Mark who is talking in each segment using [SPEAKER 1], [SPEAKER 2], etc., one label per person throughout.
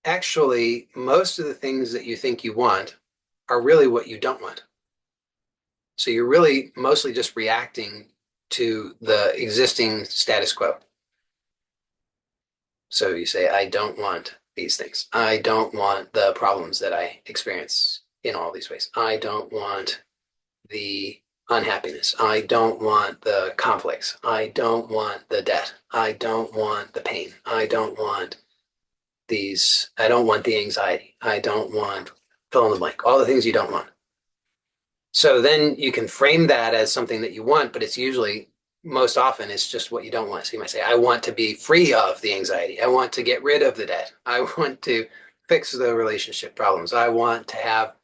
[SPEAKER 1] Actually, most of the things that you think you want are really what you don't want. So you're really mostly just reacting to the existing status quo. So you say, I don't want these things. I don't want the problems that I experience in all these ways. I don't want the unhappiness. I don't want the conflicts. I don't want the debt. I don't want the pain. I don't want the anxiety. I don't want fill in the blank, all the things you don't want. So then you can frame that as something that you want, but it's usually most often it's just what you don't want. So you might say, I want to be free of the anxiety. I want to get rid of the debt. I want to fix the relationship problems. I want to have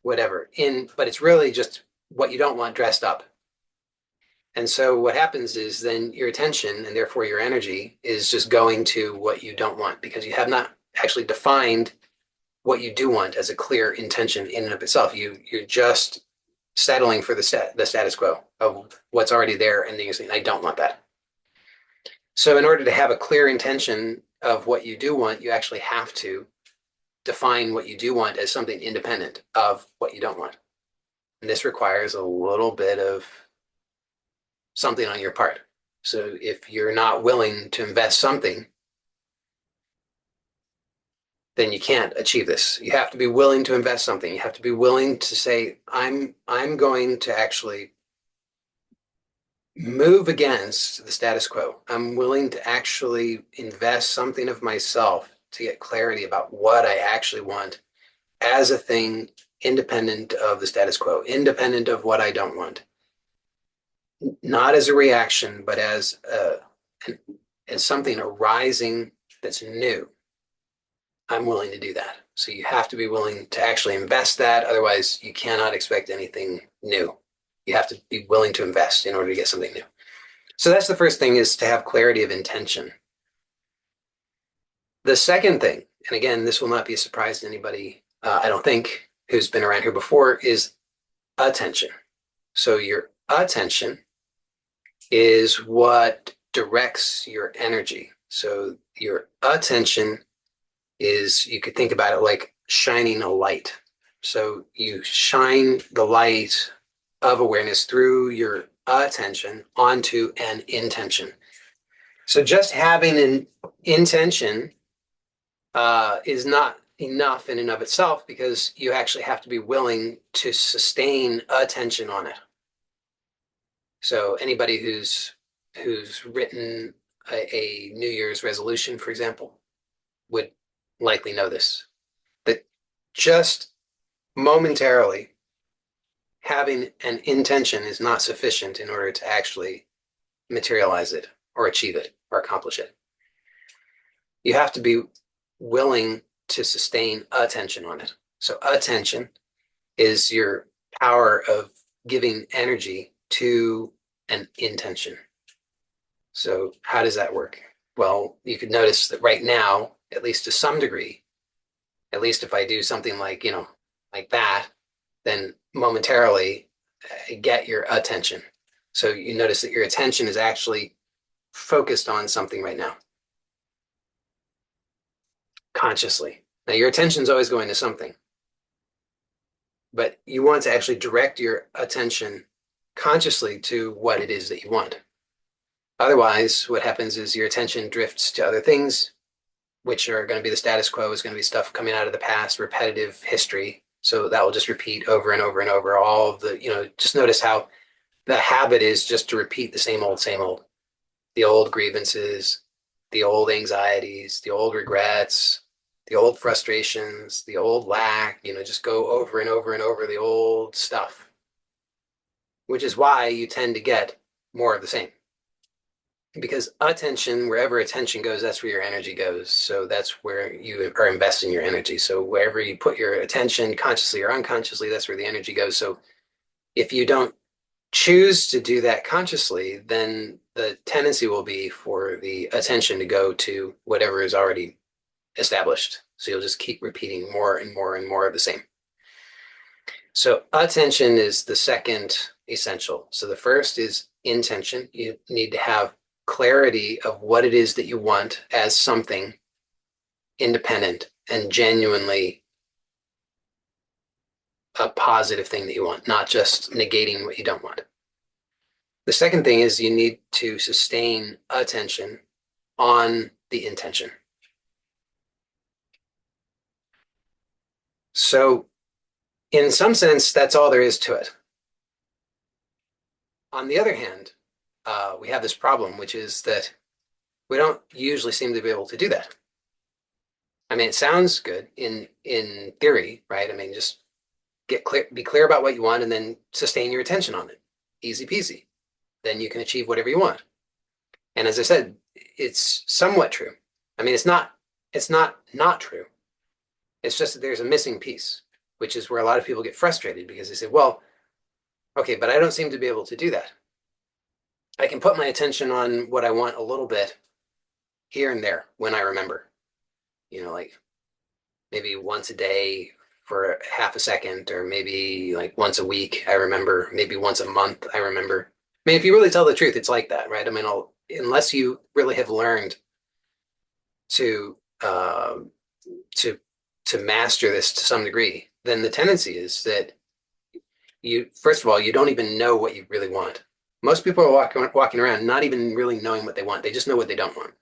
[SPEAKER 1] whatever but it's really just what you don't want dressed up. And so what happens is then your attention and therefore your energy is just going to what you don't want because you have not actually defined what you do want as a clear intention in and of itself. You're just settling for the status quo of what's already there, and then you're saying, I don't want that. So in order to have a clear intention of what you do want, you actually have to define what you do want as something independent of what you don't want. And this requires a little bit of something on your part. So if you're not willing to invest something, then you can't achieve this. You have to be willing to invest something. You have to be willing to say, I'm going to actually move against the status quo. I'm willing to actually invest something of myself to get clarity about what I actually want as a thing independent of the status quo, independent of what I don't want. Not as a reaction, but as something arising that's new. I'm willing to do that. So you have to be willing to actually invest that. Otherwise, you cannot expect anything new. You have to be willing to invest in order to get something new. So that's the first thing, is to have clarity of intention. The second thing, and again, this will not be a surprise to anybody, I don't think, who's been around here before, is attention. So your attention is what directs your energy. So your attention is, you could think about it like shining a light. So you shine the light of awareness through your attention onto an intention. So just having an intention is not enough in and of itself, because you actually have to be willing to sustain attention on it. So anybody who's written a New Year's resolution, for example, would likely know this, that just momentarily having an intention is not sufficient in order to actually materialize it or achieve it or accomplish it. You have to be willing to sustain attention on it. So attention is your power of giving energy to an intention. So how does that work? Well, you could notice that right now, at least to some degree, at least if I do something like, like that, then momentarily I get your attention. So you notice that your attention is actually focused on something right now, consciously. Now, your attention is always going to something, but you want to actually direct your attention consciously to what it is that you want. Otherwise, what happens is your attention drifts to other things, which are going to be the status quo, is going to be stuff coming out of the past, repetitive history. So that will just repeat over and over and over. All of the, just notice how the habit is just to repeat the same old, the old grievances, the old anxieties, the old regrets, the old frustrations, the old lack, just go over and over and over the old stuff, which is why you tend to get more of the same. Because attention, wherever attention goes, that's where your energy goes. So that's where you are investing your energy. So wherever you put your attention, consciously or unconsciously, that's where the energy goes. So if you don't choose to do that consciously, then the tendency will be for the attention to go to whatever is already established. So you'll just keep repeating more and more and more of the same. So attention is the second essential. So the first is intention. You need to have clarity of what it is that you want as something independent and genuinely a positive thing that you want, not just negating what you don't want. The second thing is you need to sustain attention on the intention. So, in some sense, that's all there is to it. On the other hand, we have this problem, which is that we don't usually seem to be able to do that. I mean, it sounds good in theory, right? I mean, just be clear about what you want, and then sustain your attention on it. Easy peasy. Then you can achieve whatever you want. And as I said, it's somewhat true. I mean, it's not true. It's just that there's a missing piece, which is where a lot of people get frustrated because they say, well, okay, but I don't seem to be able to do that. I can put my attention on what I want a little bit here and there when I remember, like maybe once a day for half a second, or maybe like once a week, I remember, maybe once a month, I remember. I mean, if you really tell the truth, it's like that, right? I mean, unless you really have learned to uh, to to master this to some degree, then the tendency is that first of all, you don't even know what you really want. Most people are walking around not even really knowing what they want. They just know what they don't want.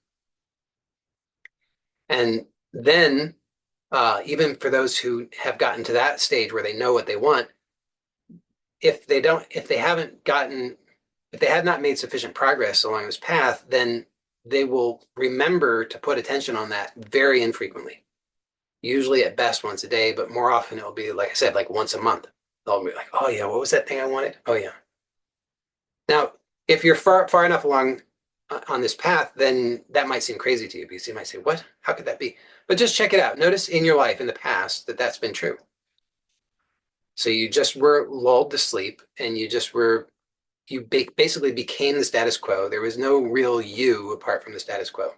[SPEAKER 1] And then, even for those who have gotten to that stage where they know what they want, if they had not made sufficient progress along this path, then they will remember to put attention on that very infrequently. Usually at best once a day, but more often it'll be, like I said, like once a month. They'll be like, oh yeah, what was that thing I wanted? Oh yeah. Now, if you're far enough along on this path, then that might seem crazy to you because you might say, what? How could that be? But just check it out. Notice in your life in the past that that's been true. So you just were lulled to sleep, and you basically became the status quo. There was no real you apart from the status quo.